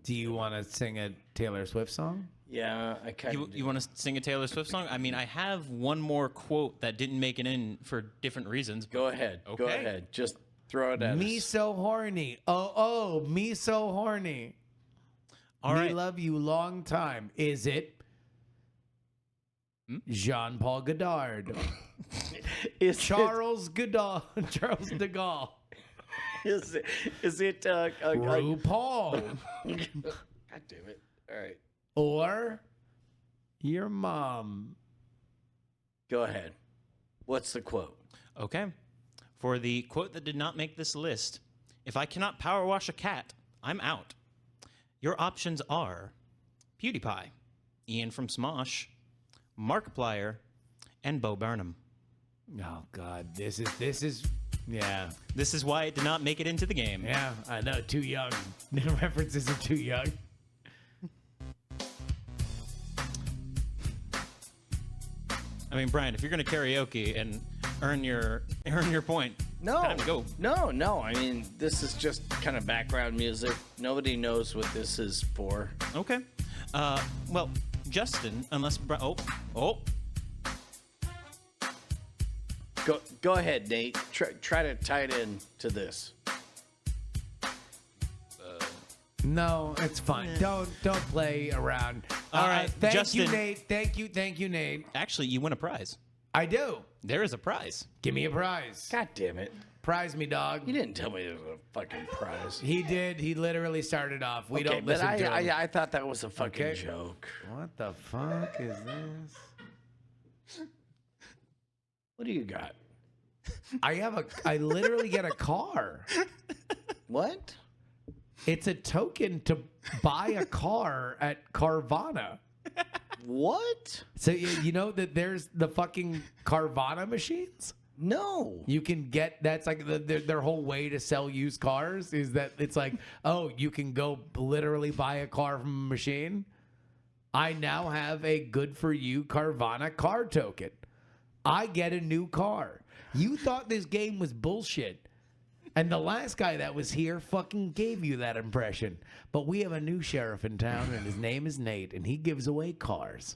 Do you want to sing a Taylor Swift song? Yeah, I kind of. You want to sing a Taylor Swift song? I mean, I have one more quote that didn't make it in for different reasons. Go ahead. Okay. Go ahead. Just throw it at Me us. so horny. Oh, me so horny. All me right. love you long time. Is it Jean-Paul Godard? Is Charles Godard? Charles de Gaulle? Is it RuPaul? God damn it. All right. Or your mom? Go ahead. What's the quote? Okay. For the quote that did not make this list, if I cannot power wash a cat, I'm out. Your options are PewDiePie, Ian from Smosh, Markiplier, and Bo Burnham. Oh God, this is yeah. This is why it did not make it into the game. Yeah, I know, too young. The references are too young. I mean, Brian, if you're gonna karaoke and earn your point, time to go. No. I mean, this is just kind of background music. Nobody knows what this is for. Okay. Well, Justin, unless Go ahead, Nate. Try to tie it in to this. No, it's fine. Don't play around. All right, thank Justin. you, Nate. Thank you, Nate. Actually, you win a prize. I do. There is a prize. Give me a prize. God damn it. Prize me, dog. You didn't tell me there was a fucking prize. He did. He literally started off. We don't but listen to him. I thought that was a fucking joke. What the fuck is this? What do you got? I literally get a car. What? It's a token to buy a car at Carvana. What? So you know that there's the fucking Carvana machines? No. You can get, that's like their whole way to sell used cars is that it's like, oh, you can go literally buy a car from a machine. I now have a good for you Carvana car token. I get a new car. You thought this game was bullshit. And the last guy that was here fucking gave you that impression. But we have a new sheriff in town, and his name is Nate, and he gives away cars.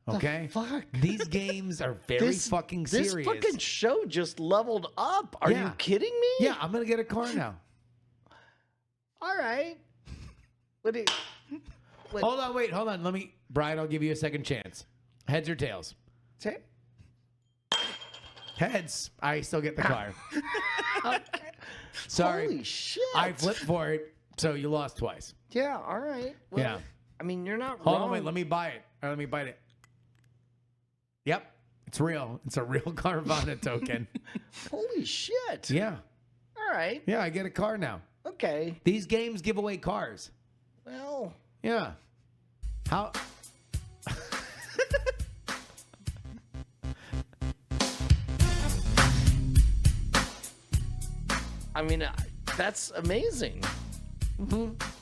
Okay? Fuck. These games are very fucking serious. This fucking show just leveled up. Are you kidding me? Yeah, I'm going to get a car now. All right. What do you... Hold on. Brian, I'll give you a second chance. Heads or tails? Heads. I still get the car. Okay. Sorry. Holy shit. I flipped for it, so you lost twice. Yeah, all right. Well, Yeah. I mean, you're not Hold wrong. on, wait. Let me buy it. Let me bite it. Yep. It's real. It's a real Carvana token. Holy shit. Yeah. All right. Yeah, I get a car now. Okay. These games give away cars. Well. Yeah. How... I mean, that's amazing.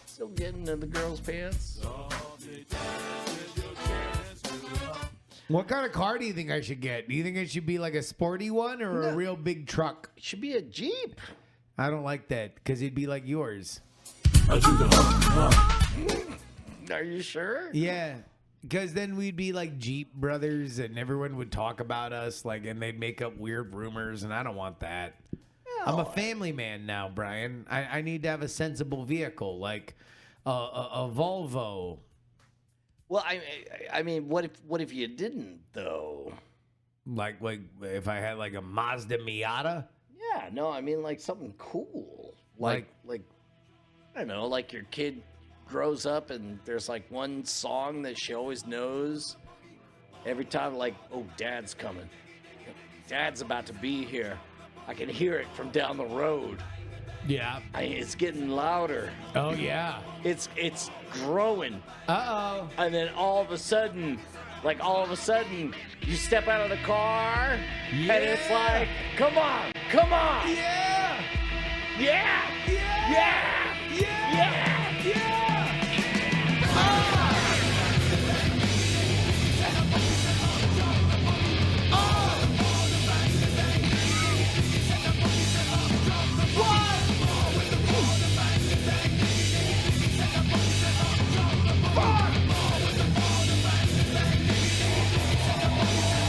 Still getting into the girls' pants. What kind of car do you think I should get? Do you think it should be like a sporty one or a real big truck? It should be a Jeep. I don't like that because it'd be like yours. Are you sure? Yeah. Because then we'd be like Jeep brothers and everyone would talk about us like, and they'd make up weird rumors and I don't want that. I'm a family man now, Brian. I need to have a sensible vehicle like a Volvo. Well, I mean, what if you didn't though? Like if I had like a Mazda Miata? Yeah, no, I mean like something cool. Like I don't know, like your kid grows up and there's like one song that she always knows every time, like, oh, Dad's coming. Dad's about to be here. I can hear it from down the road. Yeah. It's getting louder. Oh yeah. It's growing. Uh-oh. And then all of a sudden, you step out of the car, and it's like, come on. Yeah. Yeah.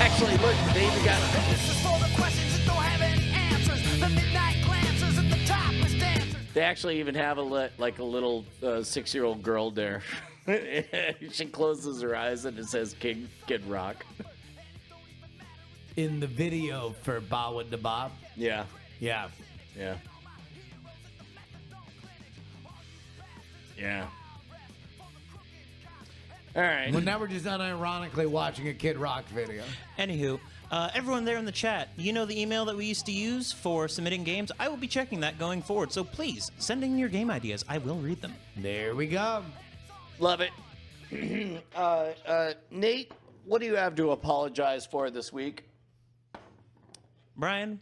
Actually, look, they even got This is for the questions that don't have any answers. The midnight glancers and the topless dancers. They actually even have a little 6-year-old girl there. She closes her eyes and it says Kid Rock. In the video for Ba with the Bob. Yeah. Yeah. Yeah. Yeah. All right. Well, now we're just unironically watching a Kid Rock video. Anywho, everyone there in the chat, you know the email that we used to use for submitting games? I will be checking that going forward, so please, send in your game ideas. I will read them. There we go. Love it. Nate, what do you have to apologize for this week? Brian,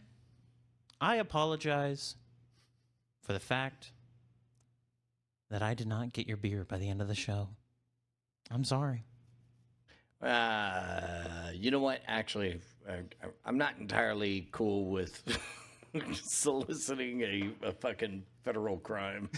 I apologize for the fact that I did not get your beer by the end of the show. I'm sorry. You know what? Actually, I'm not entirely cool with soliciting a fucking federal crime.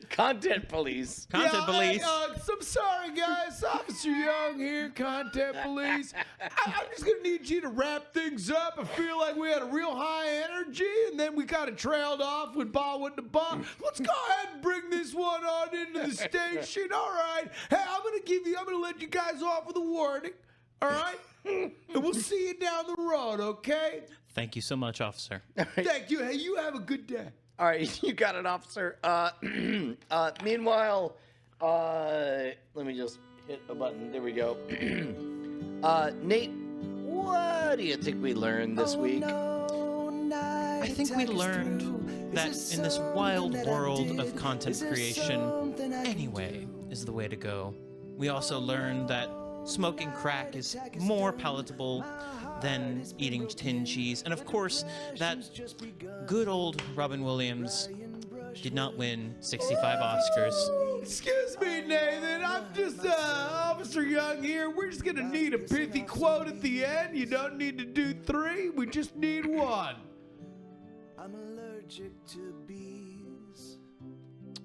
Content police. Content police. I'm sorry, guys. Officer Young here, content police. I'm just going to need you to wrap things up. I feel like we had a real high energy, and then we kind of trailed off with Ball with the Ball. Let's go ahead and bring this one on into the station. All right. Hey, I'm going to let you guys off with a warning. All right? And we'll see you down the road, okay? Thank you so much, officer. Thank you. Hey, you have a good day. All right, you got it, officer. Meanwhile, let me just hit a button. There we go. Nate, what do you think we learned this week? I think we learned that in this wild world of content creation, anyway is the way to go. We also learned that smoking crack is more palatable than eating tin cheese. And of course, that good old Robin Williams did not win 65 Oscars. Excuse me, Nathan. I'm just Officer Young here. We're just going to need a pithy quote at the end. You don't need to do 3. We just need 1. I'm allergic to bees.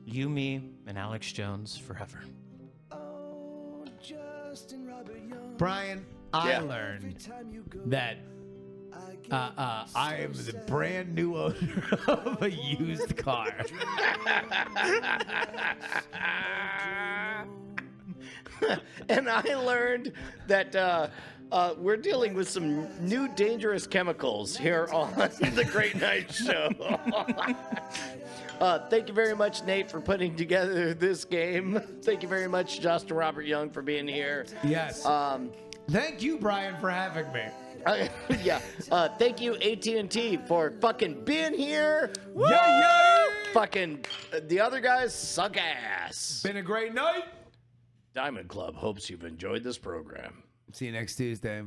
You, me, and Alex Jones forever. Oh, Justin Robert Young. Brian, I learned that I am the brand new owner of a used car. And I learned that we're dealing with some new dangerous chemicals here on the Great Night Show. Thank you very much, Nate, for putting together this game. Thank you very much, Justin Robert Young, for being here. Yes. Thank you, Brian, for having me. Yeah. Thank you, AT&T, for fucking being here. Yeah. Fucking the other guys suck ass. Been a great night. Diamond Club hopes you've enjoyed this program. See you next Tuesday.